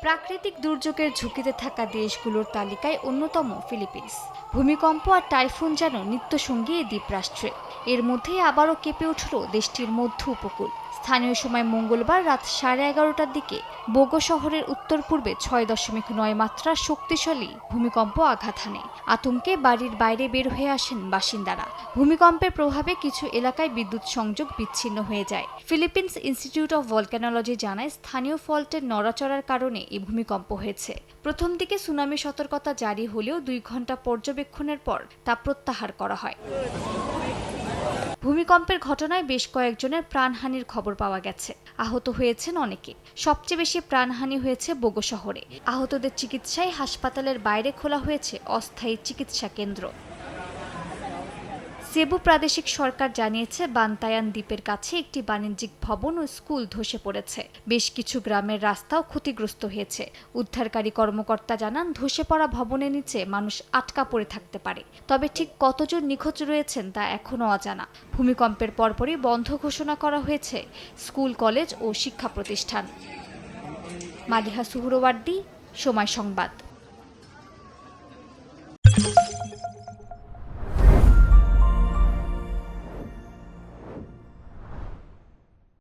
প্রাকৃতিক দুর্যোগের ঝুঁকিতে থাকা দেশগুলোর তালিকায় অন্যতম ফিলিপিন্স। ভূমিকম্প আর টাইফুন যেন নিত্যসঙ্গী এই দ্বীপরাষ্ট্রে। এর মধ্যেই আবারও কেঁপে উঠল দেশটির মধ্য উপকূল। স্থানীয় সময় মঙ্গলবার রাত 11:30টার দিকে বোগো শহরের উত্তর পূর্বে 6.9 মাত্রার শক্তিশালী ভূমিকম্প আঘাত হানে। আতঙ্কে বাড়ির বাইরে বের হয়ে আসেন বাসিন্দারা। ভূমিকম্পের প্রভাবে কিছু এলাকায় বিদ্যুৎ সংযোগ বিচ্ছিন্ন হয়ে যায়। ফিলিপিন্স ইনস্টিটিউট অব ভলকানোলজি জানায়, স্থানীয় ফল্টের নড়াচড়ার কারণে এই ভূমিকম্প হয়েছে। প্রথম দিকে সুনামি সতর্কতা জারি হলেও 2 ঘন্টা পর্যবেক্ষণের পর তা প্রত্যাহার করা হয়। ভূমিকম্পের ঘটনায় বেশ কয়েকজনের প্রাণহানির খবর পাওয়া গেছে। আহত হয়েছেন অনেকে। সবচেয়ে বেশি প্রাণহানি হয়েছে বোগো শহরে। আহতদের চিকিৎসায় হাসপাতালের বাইরে খোলা হয়েছে অস্থায়ী চিকিৎসা কেন্দ্র। সেবু প্রাদেশিক সরকার জানিয়েছে, বান্তায়ান দ্বীপের কাছে একটি বাণিজ্যিক ভবন ও স্কুল ধসে পড়েছে। বেশ কিছু গ্রামের রাস্তাও ক্ষতিগ্রস্ত হয়েছে। উদ্ধারকারী কর্মকর্তা জানান, ধসে পড়া ভবনের নিচে মানুষ আটকা পড়ে থাকতে পারে। তবে ঠিক কতজন নিখোঁজ রয়েছেন তা এখনও অজানা। ভূমিকম্পের পরপরই বন্ধ ঘোষণা করা হয়েছে স্কুল, কলেজ ও শিক্ষা প্রতিষ্ঠান। মালিহা সুহরওয়ার্দী, সময় সংবাদ।